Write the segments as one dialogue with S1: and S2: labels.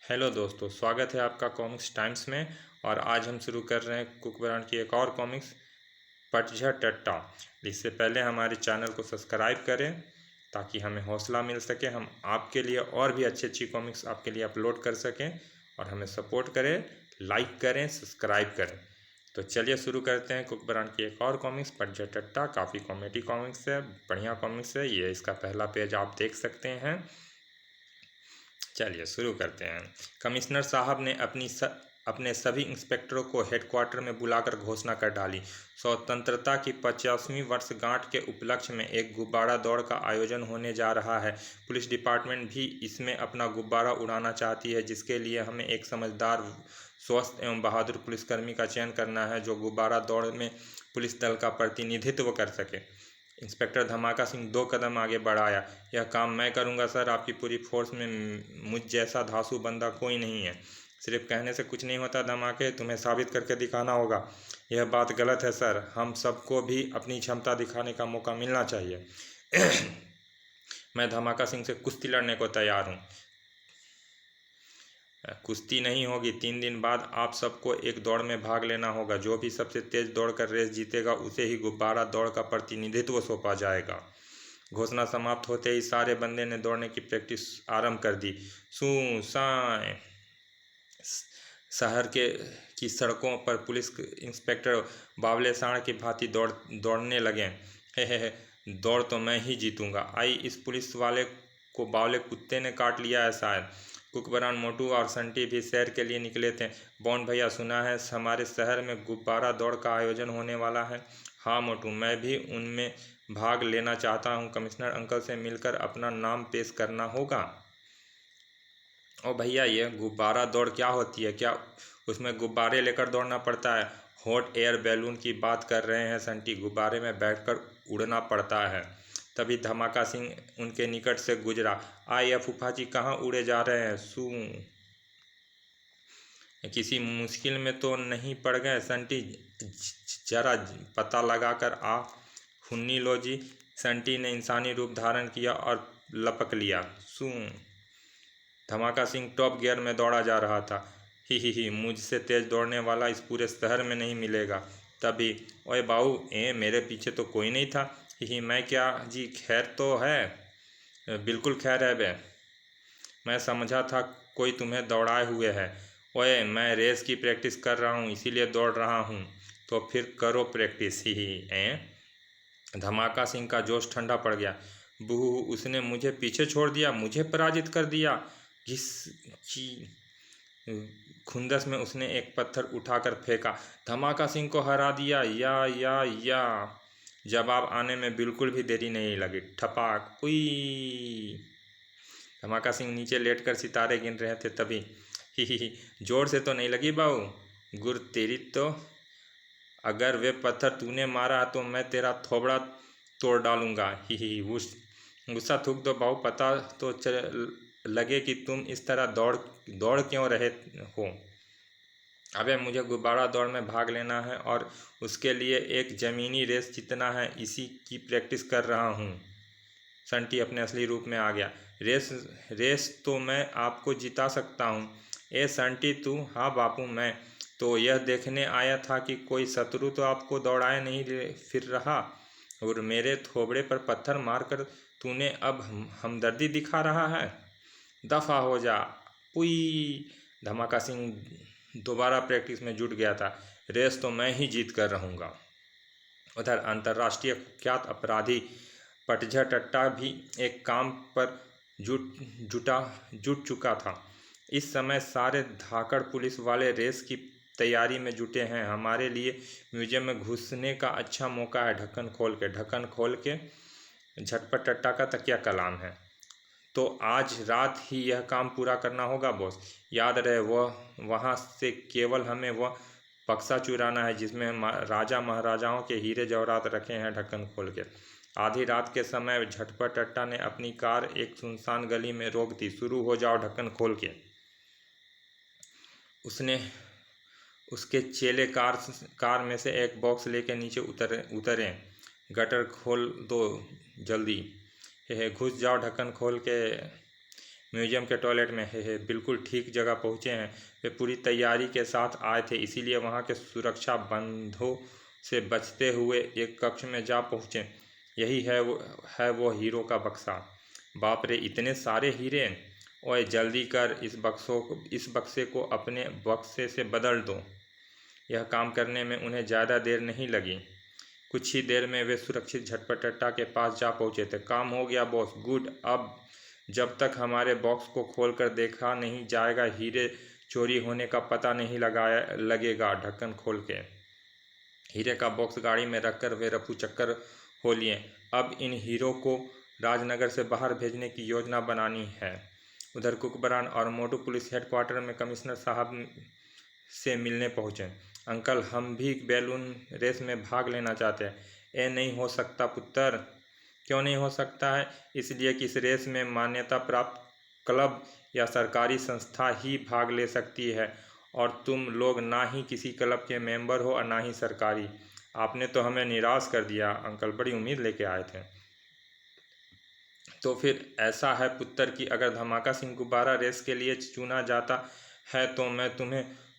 S1: Hello दोस्तों, स्वागत है आपका कॉमिक्स टाइम्स में। और आज हम शुरू कर रहे हैं कुक ब्रांड की एक और कॉमिक्स पतझड़ टट्टा। इससे पहले हमारे चैनल को सब्सक्राइब करें ताकि हमें हौसला मिल सके, हम आपके लिए और भी अच्छी अच्छी कॉमिक्स आपके लिए अपलोड कर सकें। और हमें सपोर्ट करें, लाइक करें, सब्सक्राइब करें। तो चलिए शुरू करते हैं कुक ब्रांड की एक और कॉमिक्स पतझड़ टट्टा। काफ़ी कॉमेडी कॉमिक्स है, बढ़िया कॉमिक्स है। ये इसका पहला पेज आप देख सकते हैं। चलिए शुरू करते हैं। कमिश्नर साहब ने अपने सभी इंस्पेक्टरों को हेडक्वार्टर में बुलाकर घोषणा कर डाली। स्वतंत्रता की 50वीं वर्षगांठ के उपलक्ष्य में एक गुब्बारा दौड़ का आयोजन होने जा रहा है। पुलिस डिपार्टमेंट भी इसमें अपना गुब्बारा उड़ाना चाहती है, जिसके लिए हमें एक समझदार, स्वस्थ एवं बहादुर पुलिसकर्मी का चयन करना है जो गुब्बारा दौड़ में पुलिस दल का प्रतिनिधित्व कर सके। इंस्पेक्टर धमाका सिंह 2 कदम आगे बढ़ाया। यह काम मैं करूंगा सर। आपकी पूरी फोर्स में मुझ जैसा धांसू बंदा कोई नहीं है। सिर्फ कहने से कुछ नहीं होता धमाके, तुम्हें साबित करके दिखाना होगा। यह बात गलत है सर, हम सबको भी अपनी क्षमता दिखाने का मौका मिलना चाहिए। मैं धमाका सिंह से कुश्ती लड़ने को तैयार हूँ। कुश्ती नहीं होगी, 3 दिन बाद आप सबको एक दौड़ में भाग लेना होगा। जो भी सबसे तेज दौड़कर रेस जीतेगा उसे ही गुब्बारा दौड़ का प्रतिनिधित्व सौंपा जाएगा। घोषणा समाप्त होते ही सारे बंदे ने दौड़ने की प्रैक्टिस आरंभ कर दी। सू साए शहर की सड़कों पर पुलिस इंस्पेक्टर बावले सांड की भांति दौड़ने लगे। हे, दौड़ तो मैं ही जीतूंगा। आई, इस पुलिस वाले को बावले कुत्ते ने काट लिया है शायद। कुकबरान, मोटू और संटी भी सैर के लिए निकले थे। बॉन्ड भैया, सुना है हमारे शहर में गुब्बारा दौड़ का आयोजन होने वाला है। हाँ मोटू, मैं भी उनमें भाग लेना चाहता हूँ। कमिश्नर अंकल से मिलकर अपना नाम पेश करना होगा। ओ भैया, ये गुब्बारा दौड़ क्या होती है? क्या उसमें गुब्बारे लेकर दौड़ना पड़ता है? हॉट एयर बैलून की बात कर रहे हैं संटी। गुब्बारे में बैठकर उड़ना पड़ता है। तभी धमाका सिंह उनके निकट से गुजरा। आइए फूफा जी, कहाँ उड़े जा रहे हैं? किसी मुश्किल में तो नहीं पड़ गए संटी? जरा पता लगा कर आ। हुन्नी लो जी। संटी ने इंसानी रूप धारण किया और लपक लिया। धमाका सिंह टॉप गियर में दौड़ा जा रहा था। ही, मुझसे तेज दौड़ने वाला इस पूरे शहर में नहीं मिलेगा। तभी, ओए बाऊ, मेरे पीछे तो कोई नहीं था। ही, मैं क्या जी, खैर तो है? बिल्कुल खैर है बे। मैं समझा था कोई तुम्हें दौड़ाए हुए है। ओए, मैं रेस की प्रैक्टिस कर रहा हूँ, इसीलिए दौड़ रहा हूँ। तो फिर करो प्रैक्टिस। ही। धमाका सिंह का जोश ठंडा पड़ गया। बूहू, उसने मुझे पीछे छोड़ दिया, मुझे पराजित कर दिया। जिसकी खुंदस में उसने एक पत्थर उठाकर फेंका। धमाका सिंह को हरा दिया। या जवाब आने में बिल्कुल भी देरी नहीं लगी। ठपाक, उई। धमाका सिंह नीचे लेटकर सितारे गिन रहे थे। तभी, ही, जोर से तो नहीं लगी बाऊ? गुर तेरी तो। अगर वे पत्थर तूने मारा तो मैं तेरा थोबड़ा तोड़ डालूंगा। ही, गुस्सा थूक दो बाऊ, पता तो लगे कि तुम इस तरह दौड़ क्यों रहे हो। अबे, मुझे गुब्बारा दौड़ में भाग लेना है और उसके लिए एक ज़मीनी रेस जीतना है। इसी की प्रैक्टिस कर रहा हूँ। संटी अपने असली रूप में आ गया। रेस तो मैं आपको जिता सकता हूँ। ए संटी तू? हाँ बापू, मैं तो यह देखने आया था कि कोई शत्रु तो आपको दौड़ाए नहीं फिर रहा। और मेरे थोबड़े पर पत्थर मारकर तूने अब हमदर्दी दिखा रहा है? दफ़ा हो जा। पुई। धमाका सिंह दोबारा प्रैक्टिस में जुट गया था। रेस तो मैं ही जीत कर रहूँगा। उधर अंतर्राष्ट्रीय कुख्यात अपराधी पतझड़ टट्टा भी एक काम पर जुट चुका था। इस समय सारे धाकड़ पुलिस वाले रेस की तैयारी में जुटे हैं। हमारे लिए म्यूजियम में घुसने का अच्छा मौका है। ढक्कन खोल के झटपट टट्टा का तकिया कलाम है। तो आज रात ही यह काम पूरा करना होगा बॉस। याद रहे, वहाँ से केवल हमें वह बक्सा चुराना है जिसमें राजा महाराजाओं के हीरे जवाहरात रखे हैं। ढक्कन खोल के। आधी रात के समय झटपट टट्टा ने अपनी कार एक सुनसान गली में रोक दी। शुरू हो जाओ, ढक्कन खोल के। उसके चेले कार में से एक बॉक्स लेके नीचे उतरे। गटर खोल दो जल्दी। घुस जाओ, ढक्कन खोल के। म्यूजियम के टॉयलेट में। हे बिल्कुल ठीक जगह पहुँचे हैं। वे पूरी तैयारी के साथ आए थे, इसीलिए वहाँ के सुरक्षा बंधों से बचते हुए एक कक्ष में जा पहुँचे। यही है वो हीरो का बक्सा। बाप रे, इतने सारे हीरे! ओए जल्दी कर, इस बक्से को अपने बक्से से बदल दो। यह काम करने में उन्हें ज़्यादा देर नहीं लगी। कुछ ही देर में वे सुरक्षित झटपटट्टा के पास जा पहुँचे थे। काम हो गया बॉस, गुड। अब जब तक हमारे बॉक्स को खोलकर देखा नहीं जाएगा, हीरे चोरी होने का पता नहीं लगेगा। ढक्कन खोल के हीरे का बॉक्स गाड़ी में रखकर वे रफू चक्कर हो लिए। अब इन हीरो को राजनगर से बाहर भेजने की योजना बनानी है। उधर कुकबरान और मोटू पुलिस हेडक्वार्टर में कमिश्नर साहब से मिलने पहुँचे। अंकल, हम भी बैलून रेस में भाग लेना चाहते हैं। ये नहीं हो सकता पुत्र। क्यों नहीं हो सकता है? इसलिए कि इस रेस में मान्यता प्राप्त क्लब या सरकारी संस्था ही भाग ले सकती है, और तुम लोग ना ही किसी क्लब के मेंबर हो और ना ही सरकारी। आपने तो हमें निराश कर दिया अंकल, बड़ी उम्मीद लेके आए थे। तो फिर ऐसा है पुत्र कि अगर धमाका सिंह गुब्बारा रेस के लिए चुना जाता है तो मैं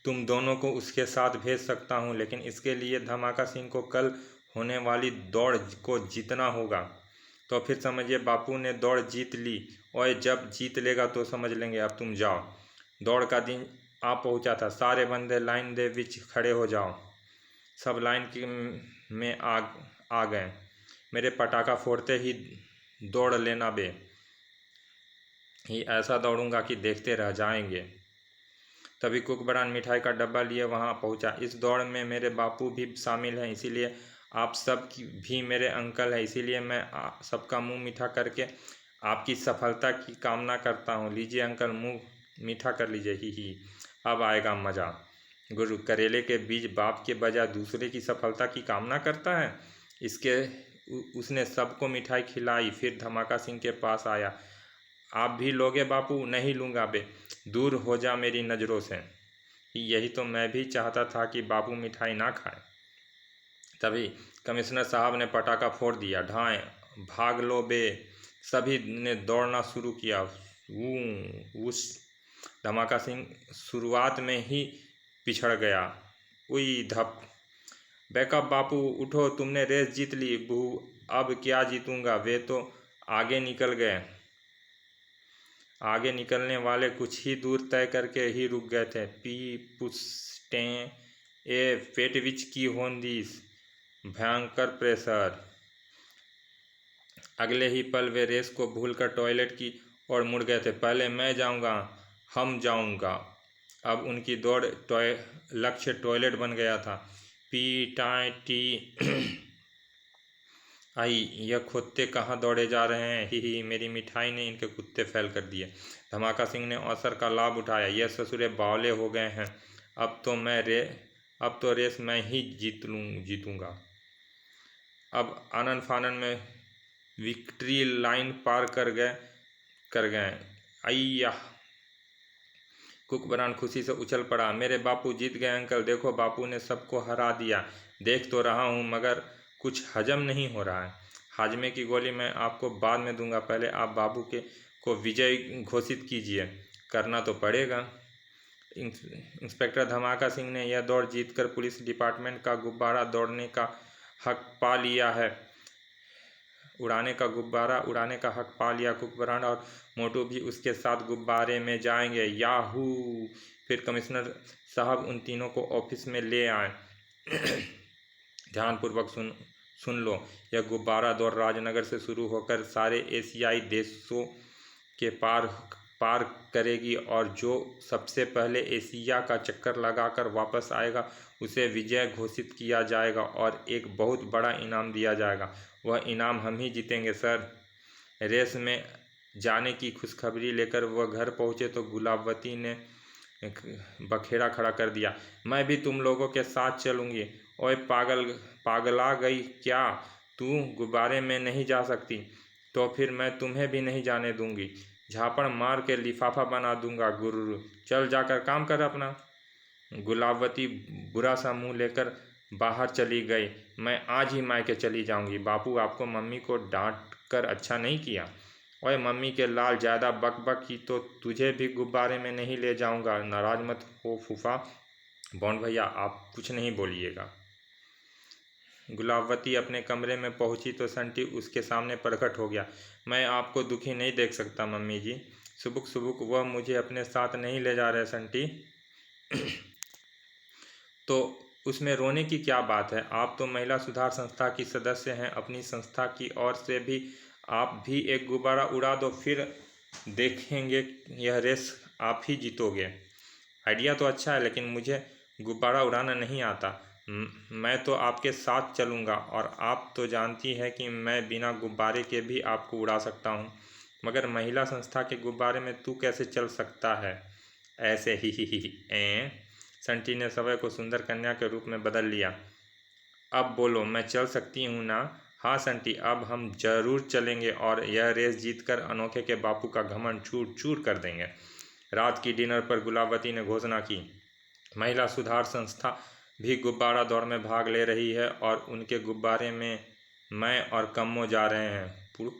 S1: तुम दोनों को उसके साथ भेज सकता हूँ, लेकिन इसके लिए धमाका सिंह को कल होने वाली दौड़ को जीतना होगा। तो फिर समझिए बापू ने दौड़ जीत ली। ओए, जब जीत लेगा तो समझ लेंगे। अब तुम जाओ। दौड़ का दिन आ पहुँचा था। सारे बंदे लाइन दे विच खड़े हो जाओ। सब में आ गए। मेरे पटाखा फोड़ते ही दौड़ लेना बे। ही ऐसा दौड़ूंगा कि देखते रह जाएंगे। तभी कुकबरान मिठाई का डब्बा लिए वहां पहुंचा। इस दौड़ में मेरे बापू भी शामिल हैं, इसीलिए आप सब भी मेरे अंकल हैं, इसीलिए मैं सबका मुंह मीठा करके आपकी सफलता की कामना करता हूं। लीजिए अंकल, मुंह मीठा कर लीजिए। ही अब आएगा मज़ा। गुरु, करेले के बीज बाप के बजाय दूसरे की सफलता की कामना करता है। उसने सबको मिठाई खिलाई, फिर धमाका सिंह के पास आया। आप भी लोगे बापू? नहीं लूँगा बे, दूर हो जा मेरी नज़रों से। यही तो मैं भी चाहता था कि बापू मिठाई ना खाए। तभी कमिश्नर साहब ने पटाखा फोड़ दिया। ढाएं, भाग लो बे। सभी ने दौड़ना शुरू किया। उस धमाका सिंह शुरुआत में ही पिछड़ गया। उई धप। बैकअप बापू, उठो, तुमने रेस जीत ली। बहू, अब क्या जीतूंगा? वे तो आगे निकल गए। आगे निकलने वाले कुछ ही दूर तय करके ही रुक गए थे। पी पुस्टें ए पेट विच की होंदिस, भयंकर प्रेशर। अगले ही पल वे रेस को भूलकर टॉयलेट की ओर मुड़ गए थे। पहले मैं जाऊंगा, हम जाऊंगा। अब उनकी दौड़ लक्ष्य टॉयलेट बन गया था। पी टाई टी आई, यह कुत्ते कहाँ दौड़े जा रहे हैं? ही मेरी मिठाई ने इनके कुत्ते फैल कर दिए। धमाका सिंह ने अवसर का लाभ उठाया। यह ससुरे बावले हो गए हैं। अब तो रेस मैं ही जीतूंगा। अब आनन फानन में विक्ट्री लाइन पार कर गए। अय्या! कुकबरान खुशी से उछल पड़ा। मेरे बापू जीत गए अंकल, देखो बापू ने सबको हरा दिया। देख तो रहा हूँ, मगर कुछ हजम नहीं हो रहा है। हाजमे की गोली मैं आपको बाद में दूंगा, पहले आप बाबू को विजय घोषित कीजिए। करना तो पड़ेगा। इंस्पेक्टर धमाका सिंह ने यह दौड़ जीतकर पुलिस डिपार्टमेंट का गुब्बारा दौड़ने का हक पा लिया है। उड़ाने का हक पा लिया। कुकबरान और मोटू भी उसके साथ गुब्बारे में जाएंगे। याहू! फिर कमिश्नर साहब उन तीनों को ऑफिस में ले आए। ध्यानपूर्वक सुन लो। यह गुब्बारा दौड़ राजनगर से शुरू होकर सारे एशियाई देशों के पार करेगी, और जो सबसे पहले एशिया का चक्कर लगाकर वापस आएगा उसे विजय घोषित किया जाएगा और एक बहुत बड़ा इनाम दिया जाएगा। वह इनाम हम ही जीतेंगे सर। रेस में जाने की खुशखबरी लेकर वह घर पहुंचे तो गुलाबवती ने बखेड़ा खड़ा कर दिया। मैं भी तुम लोगों के साथ चलूँगी। ओए पागला गई क्या? तू गुब्बारे में नहीं जा सकती? तो फिर मैं तुम्हें भी नहीं जाने दूंगी। झापड़ मार के लिफाफा बना दूंगा। गुर्र, चल जाकर काम कर अपना। गुलाबवती बुरा सा मुंह लेकर बाहर चली गई। मैं आज ही मायके चली जाऊंगी। बापू, आपको मम्मी को डांट कर अच्छा नहीं किया। ओए मम्मी के लाल, ज़्यादा बक बक की तो तुझे भी गुब्बारे में नहीं ले जाऊंगा। नाराज मत हो फूफा। बॉन्ड भैया आप कुछ नहीं बोलिएगा। गुलाबवती अपने कमरे में पहुंची तो संटी उसके सामने प्रकट हो गया। मैं आपको दुखी नहीं देख सकता मम्मी जी। सुबुक सुबुक वह मुझे अपने साथ नहीं ले जा रहे संटी। तो उसमें रोने की क्या बात है? आप तो महिला सुधार संस्था की सदस्य हैं। अपनी संस्था की ओर से भी आप भी एक गुब्बारा उड़ा दो, फिर देखेंगे यह रेस आप ही जीतोगे। आइडिया तो अच्छा है, लेकिन मुझे गुब्बारा उड़ाना नहीं आता। मैं तो आपके साथ चलूँगा, और आप तो जानती है कि मैं बिना गुब्बारे के भी आपको उड़ा सकता हूँ। मगर महिला संस्था के गुब्बारे में तू कैसे चल सकता है? ऐसे ही ए संटी ने समय को सुंदर कन्या के रूप में बदल लिया। अब बोलो, मैं चल सकती हूँ ना? हाँ संटी, अब हम जरूर चलेंगे और यह रेस जीतकर अनोखे के बापू का घमंड चूर चूर कर देंगे। रात की डिनर पर गुलाबवती ने घोषणा की, महिला सुधार संस्था भी गुब्बारा दौड़ में भाग ले रही है और उनके गुब्बारे में मैं और कम्मो जा रहे हैं। पुरुष,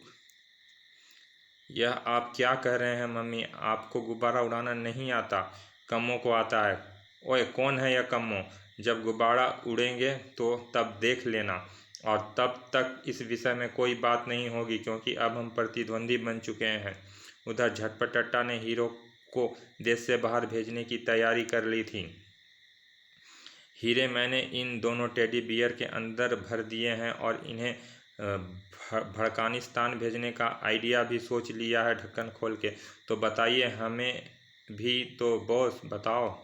S1: यह आप क्या कह रहे हैं मम्मी? आपको गुब्बारा उड़ाना नहीं आता, कम्मो को आता है। ओए कौन है यह कम्मो? जब गुब्बारा उड़ेंगे तो तब देख लेना, और तब तक इस विषय में कोई बात नहीं होगी, क्योंकि अब हम प्रतिद्वंदी बन चुके हैं। उधर झटपट टट्टा ने हीरो को देश से बाहर भेजने की तैयारी कर ली थी। हीरे मैंने इन दोनों टेडी बियर के अंदर भर दिए हैं और इन्हें भड़कानिस्तान भेजने का आइडिया भी सोच लिया है ढक्कन खोल के। तो बताइए हमें भी तो बॉस, बताओ।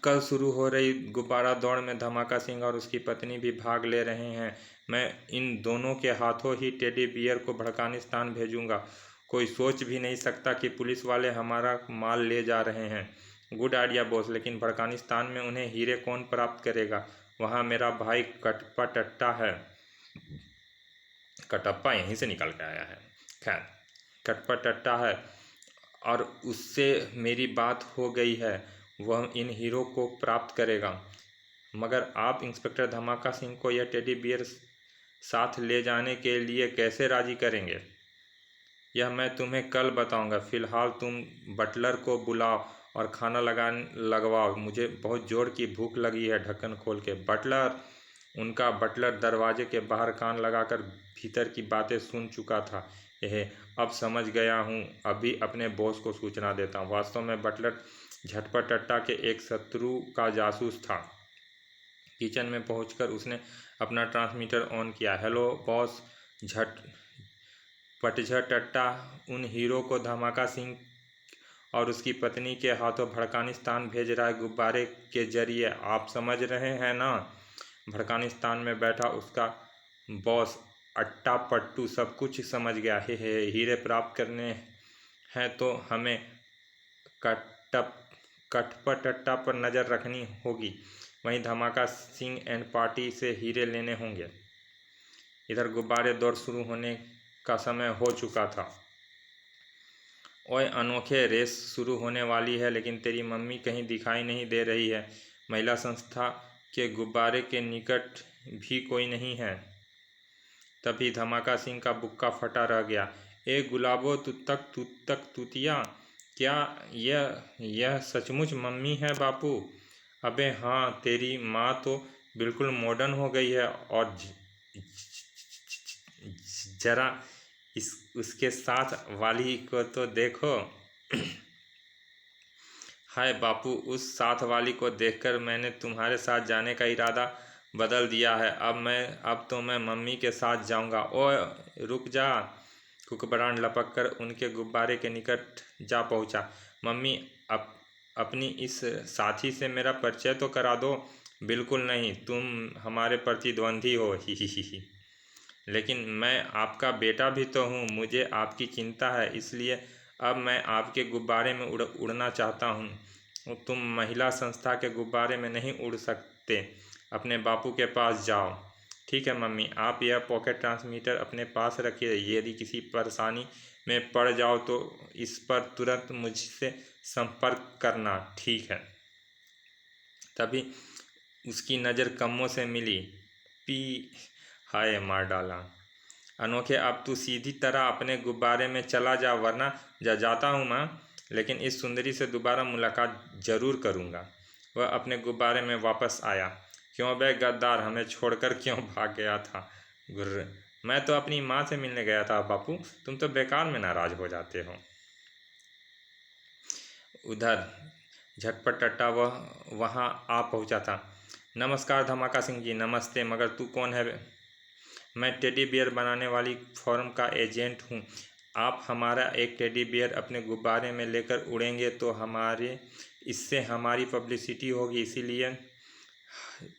S1: कल शुरू हो रही गुब्बारा दौड़ में धमाका सिंह और उसकी पत्नी भी भाग ले रहे हैं। मैं इन दोनों के हाथों ही टेडी बियर को भड़कानिस्तान भेजूंगा। कोई सोच भी नहीं सकता कि पुलिस वाले हमारा माल ले जा रहे हैं। गुड आइडिया बॉस, लेकिन भड़कानिस्तान में उन्हें हीरे कौन प्राप्त करेगा? वहाँ मेरा भाई कटप्पा टट्टा है। कटप्पा यहीं से निकल के आया है। खैर, कटप्पा टट्टा है और उससे मेरी बात हो गई है। वह इन हीरो को प्राप्त करेगा। मगर आप इंस्पेक्टर धमाका सिंह को यह टेडी बियर साथ ले जाने के लिए कैसे राजी करेंगे? यह मैं तुम्हें कल बताऊंगा। फिलहाल तुम बटलर को बुलाओ और खाना लगवाओ। मुझे बहुत जोर की भूख लगी है। ढक्कन खोल के बटलर। उनका बटलर दरवाजे के बाहर कान लगाकर भीतर की बातें सुन चुका था। यह अब समझ गया हूँ। अभी अपने बॉस को सूचना देता हूँ। वास्तव में बटलर झटपट टट्टा के एक शत्रु का जासूस था। किचन में पहुंचकर उसने अपना ट्रांसमीटर ऑन किया। हेलो बॉस, पटझट टट्टा उन हीरो को धमाका सिंह और उसकी पत्नी के हाथों भड़कानिस्तान भेज रहा है, गुब्बारे के जरिए। आप समझ रहे हैं ना? भड़कानिस्तान में बैठा उसका बॉस अट्टा पट्टू सब कुछ समझ गया। हे हीरे प्राप्त करने हैं तो हमें कटपटट्टा पर नज़र रखनी होगी। वहीं धमाका सिंह एंड पार्टी से हीरे लेने होंगे। इधर गुब्बारे दौड़ शुरू होने का समय हो चुका था। ओए अनोखे, रेस शुरू होने वाली है, लेकिन तेरी मम्मी कहीं दिखाई नहीं दे रही है। महिला संस्था के गुब्बारे के निकट भी कोई नहीं है। तभी धमाका सिंह का बुक्का फटा रह गया। ए गुलाबो, तुतक तुतिया, क्या यह सचमुच मम्मी है बापू? अबे हाँ, तेरी माँ तो बिल्कुल मॉडर्न हो गई है। और जरा उसके साथ वाली को तो देखो। हाय बापू, उस साथ वाली को देखकर मैंने तुम्हारे साथ जाने का इरादा बदल दिया है। अब तो मैं मम्मी के साथ जाऊंगा। ओए रुक जा। कुकबरान लपक कर उनके गुब्बारे के निकट जा पहुंचा। मम्मी, अपनी इस साथी से मेरा परिचय तो करा दो। बिल्कुल नहीं, तुम हमारे प्रतिद्वंदी हो। ही। लेकिन मैं आपका बेटा भी तो हूँ। मुझे आपकी चिंता है, इसलिए अब मैं आपके गुब्बारे में उड़ना चाहता हूँ। तुम महिला संस्था के गुब्बारे में नहीं उड़ सकते। अपने बापू के पास जाओ। ठीक है मम्मी, आप यह पॉकेट ट्रांसमीटर अपने पास रखिए। यदि किसी परेशानी में पड़ जाओ तो इस पर तुरंत मुझसे संपर्क करना, ठीक है? तभी उसकी नज़र कम्मों से मिली। पी हाय मार डाला। अनोखे अब तू सीधी तरह अपने गुब्बारे में चला जा, वरना जाता हूँ मैं, लेकिन इस सुंदरी से दोबारा मुलाकात जरूर करूँगा। वह अपने गुब्बारे में वापस आया। क्यों बे गद्दार, हमें छोड़कर क्यों भाग गया था? गुर्र, मैं तो अपनी माँ से मिलने गया था बापू, तुम तो बेकार में नाराज हो जाते हो। उधर झटपट टट्टा वह वहाँ आ पहुँचा था। नमस्कार धमाका सिंह जी। नमस्ते, मगर तू कौन है? मैं टेडी बियर बनाने वाली फर्म का एजेंट हूँ। आप हमारा एक टेडी बियर अपने गुब्बारे में लेकर उड़ेंगे तो इससे हमारी पब्लिसिटी होगी,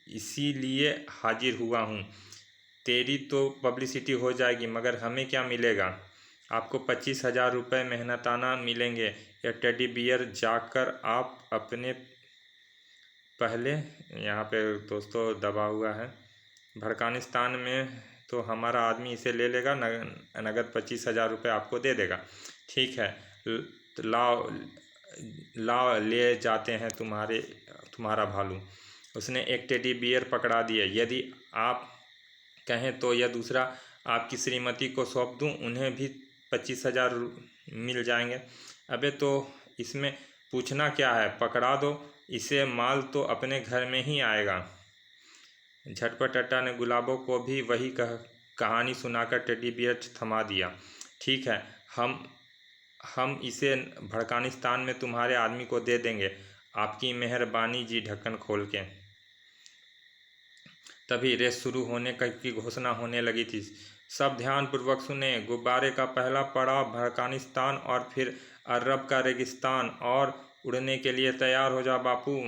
S1: इसीलिए हाजिर हुआ हूँ। तेरी तो पब्लिसिटी हो जाएगी, मगर हमें क्या मिलेगा? आपको 25,000 रुपये मेहनताना मिलेंगे। यह टेडी बियर जाकर आप अपने पहले, यहाँ पे दोस्तों दबा हुआ है, भड़कानिस्तान में तो हमारा आदमी इसे ले लेगा, नगद 25,000 रुपये आपको दे देगा। ठीक है, लाओ लाओ ले जाते हैं तुम्हारा भालू। उसने एक टेडी बियर पकड़ा दिया। यदि आप कहें तो यह दूसरा आपकी श्रीमती को सौंप दूं, उन्हें भी 25,000 मिल जाएंगे। अबे तो इसमें पूछना क्या है, पकड़ा दो इसे, माल तो अपने घर में ही आएगा। झटपट टट्टा ने गुलाबों को भी वही कहानी सुनाकर टेडी बियर थमा दिया। ठीक है, हम इसे भड़कानिस्तान में तुम्हारे आदमी को दे देंगे। आपकी मेहरबानी जी। ढक्कन खोल के तभी रेस शुरू होने की घोषणा होने लगी थी। सब ध्यानपूर्वक सुने। गुब्बारे का पहला पड़ाव भड़कानिस्तान और फिर अरब का रेगिस्तान, और उड़ने के लिए तैयार हो जा बापू।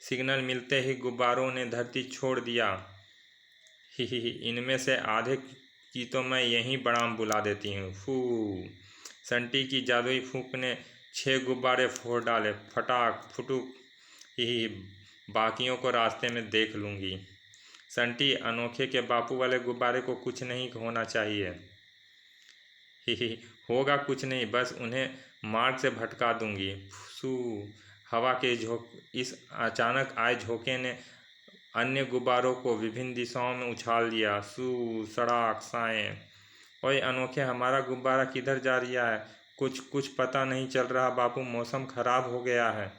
S1: सिग्नल मिलते ही गुब्बारों ने धरती छोड़ दिया। ही इनमें से आधे की तो मैं यहीं बड़ाम बुला देती हूँ। फू। संटी की जादुई फूंक ने 6 गुब्बारे फोड़ डाले। फटाक फुटुक। ही बाकियों को रास्ते में देख लूँगी। संटी, अनोखे के बापू वाले गुब्बारे को कुछ नहीं होना चाहिए। ही होगा कुछ नहीं, बस उन्हें मार्ग से भटका दूंगी। सू। हवा के इस अचानक आए झोंके ने अन्य गुब्बारों को विभिन्न दिशाओं में उछाल दिया। सू सड़ाक साए। ओए अनोखे, हमारा गुब्बारा किधर जा रहा है? कुछ पता नहीं चल रहा बापू, मौसम खराब हो गया है।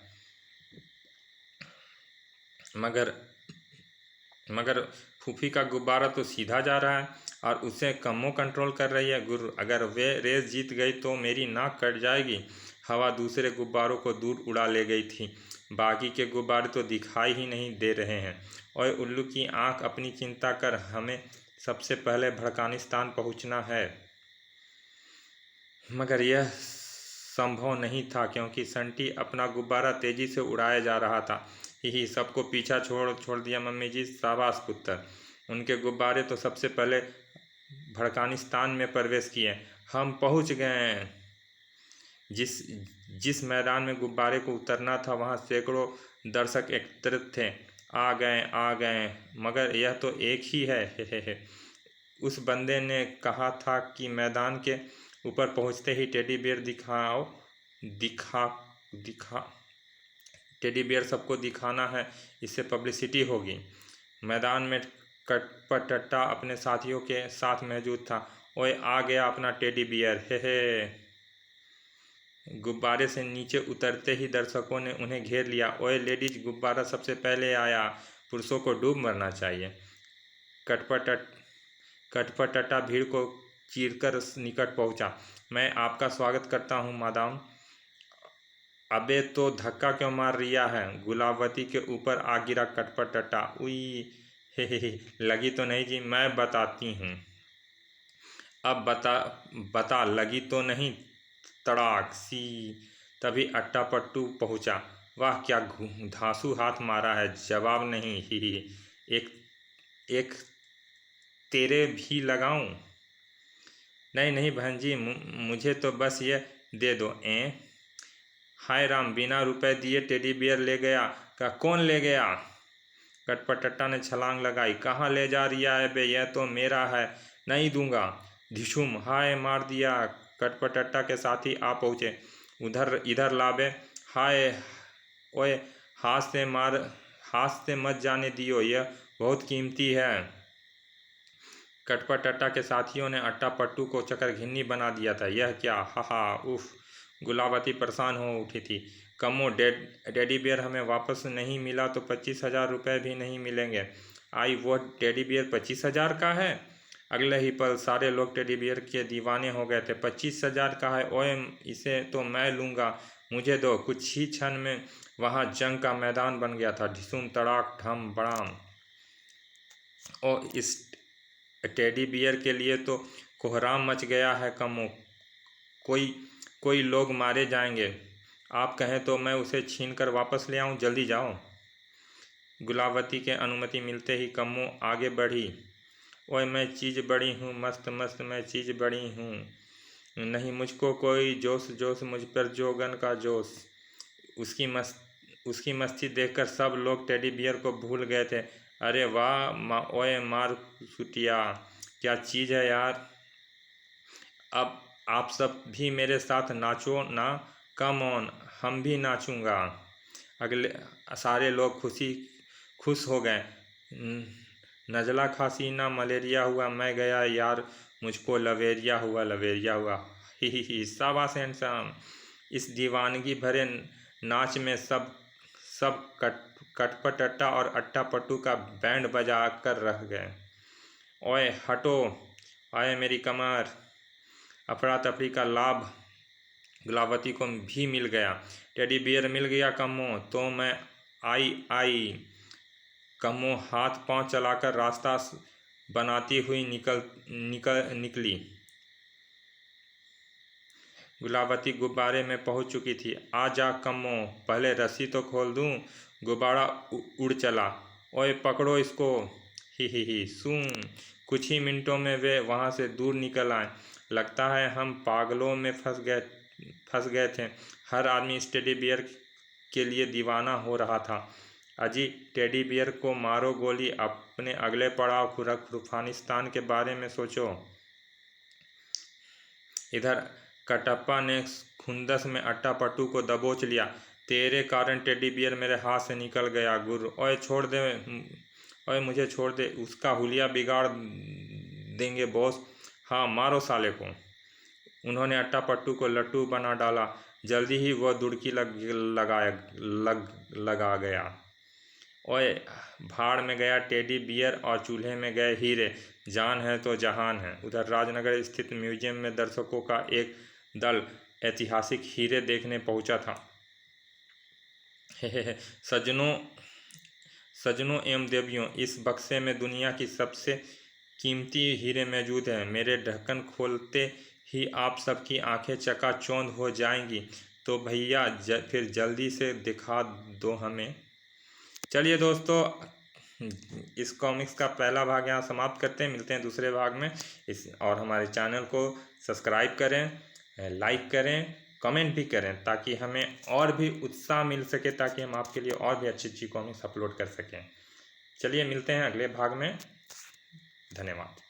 S1: मगर फूफी का गुब्बारा तो सीधा जा रहा है और उसे कमो कंट्रोल कर रही है। गुरु, अगर वे रेस जीत गई तो मेरी नाक कट जाएगी। हवा दूसरे गुब्बारों को दूर उड़ा ले गई थी। बाकी के गुब्बारे तो दिखाई ही नहीं दे रहे हैं। ओए उल्लू की आंख, अपनी चिंता कर, हमें सबसे पहले भड़कानिस्तान पहुंचना है। मगर यह संभव नहीं था, क्योंकि संटी अपना गुब्बारा तेजी से उड़ाया जा रहा था। ही सबको पीछा छोड़ दिया मम्मी जी। शाबाश पुत्र। उनके गुब्बारे तो सबसे पहले भड़कानिस्तान में प्रवेश किए। हम पहुंच गए। जिस मैदान में गुब्बारे को उतरना था वहां सैकड़ों दर्शक एकत्रित थे। आ गए, मगर यह तो एक ही है। हे। उस बंदे ने कहा था कि मैदान के ऊपर पहुंचते ही टेडी बियर दिखा टेडी बियर सबको दिखाना है, इससे पब्लिसिटी होगी। मैदान में कटपट टट्टा अपने साथियों के साथ मौजूद था। ओए आ गया अपना टेडी बियर। हे। गुब्बारे से नीचे उतरते ही दर्शकों ने उन्हें घेर लिया। ओए लेडीज, गुब्बारा सबसे पहले आया, पुरुषों को डूब मरना चाहिए। कटपट टट्टा भीड़ को चीरकर निकट पहुंचा। मैं आपका स्वागत करता हूं मादाम। अबे तो धक्का क्यों मार रिया है? गुलाबवती के ऊपर आ गिरा कटपट टट्टा। उई। हे लगी तो नहीं जी, मैं बताती हूँ। अब बता लगी तो नहीं? तड़ाक सी। तभी अट्टा पट्टू पहुँचा। वाह क्या धांसू हाथ मारा है, जवाब नहीं। ही एक तेरे भी लगाऊं? नहीं बहन जी, मुझे तो बस ये दे दो। हाय राम, बिना रुपए दिए टेडी बियर ले गया? कौन ले गया? कटपट टट्टा ने छलांग लगाई। कहाँ ले जा रिया है बे? यह तो मेरा है, नहीं दूंगा। धिशुम। हाय, मार दिया। कटपट टट्टा के साथी आ पहुँचे। इधर ला बे। हाय। ओए हाथ से मत जाने दियो, यह बहुत कीमती है। कटपट अट्टा के साथियों ने अट्टा पट्टू को चकरघिन्नी बना दिया था। यह क्या, हा उफ। गुलाबती परेशान हो उठी थी। कम्मो, टेडी बियर हमें वापस नहीं मिला तो 25,000 रुपये भी नहीं मिलेंगे। आई वो टेडी बियर 25,000 का है? अगले ही पल सारे लोग टेडी बियर के दीवाने हो गए थे। 25,000 का है? ओए, इसे तो मैं लूँगा, मुझे दो। कुछ ही क्षण में वहाँ जंग का मैदान बन गया था। ढिसूम तड़ाक ढम बड़ाम। और इस टेडी बियर के लिए तो कोहराम मच गया है कम्मो। कोई लोग मारे जाएंगे। आप कहें तो मैं उसे छीन कर वापस ले आऊं, जल्दी जाओ। गुलाबती के अनुमति मिलते ही कम्मो आगे बढ़ी। ओए, मैं चीज़ बड़ी हूँ, मस्त मस्त मैं चीज़ बड़ी हूँ। नहीं मुझको कोई जोश, मुझ पर जोगन का जोश। उसकी मस्ती देखकर सब लोग टेडी बियर को भूल गए थे। अरे वाह, ओए मार सुटिया, क्या चीज़ है यार। अब आप सब भी मेरे साथ नाचो ना, कम ऑन, हम भी नाचूंगा। अगले सारे लोग खुश हो गए। नज़ला खांसी ना मलेरिया हुआ, मैं गया यार, मुझको लवेरिया हुआ। ही शाबाश हैंडसम। इस दीवानगी भरे नाच में सब कटपट अट्टा और अट्टा पट्टू का बैंड बजा कर रह गए। ओए हटो, आए मेरी कमर। अफरा तफरी का लाभ गुलाबती को भी मिल गया। टेडी बियर मिल गया कम्मो, तो मैं आई। कम्मो हाथ पांव चलाकर रास्ता बनाती हुई निकली। गुलाबती गुब्बारे में पहुंच चुकी थी। आ जा कम्मो, पहले रस्सी तो खोल दूं। गुब्बारा उड़ चला। ओए पकड़ो इसको। ही सूं। कुछ ही मिनटों में वे वहां से दूर निकल आए। लगता है हम पागलों में फंस गए थे। हर आदमी इस टेडी बियर के लिए दीवाना हो रहा था। अजी, टेडी बियर को मारो गोली, अपने अगले पड़ाव अफगानिस्तान के बारे में सोचो। इधर कटप्पा ने खुंदस में अट्टा पट्टू को दबोच लिया। तेरे कारण टेडी बियर मेरे हाथ से निकल गया गुरु। ओए छोड़ दे, ओए मुझे छोड़ दे, उसका हुलिया बिगाड़ देंगे बॉस। हाँ, मारो साले को। उन्होंने अट्टा पट्टू को लट्टू बना डाला। जल्दी ही वह दुड़की लगा गया। ओए, भाड़ में गया टेडी बियर और चूल्हे में गए हीरे। जान है तो जहान है। उधर राजनगर स्थित म्यूजियम में दर्शकों का एक दल ऐतिहासिक हीरे देखने पहुंचा था। सज्जनों एवं देवियों, इस बक्से में दुनिया की सबसे कीमती हीरे मौजूद हैं। मेरे ढक्कन खोलते ही आप सबकी आंखें चकाचौंध हो जाएंगी। तो भैया फिर जल्दी से दिखा दो हमें। चलिए दोस्तों, इस कॉमिक्स का पहला भाग यहाँ समाप्त करते हैं। मिलते हैं दूसरे भाग में। और हमारे चैनल को सब्सक्राइब करें, लाइक करें, कमेंट भी करें, ताकि हमें और भी उत्साह मिल सके, ताकि हम आपके लिए और भी अच्छी कॉमिक्स अपलोड कर सकें। चलिए मिलते हैं अगले भाग में। धन्यवाद।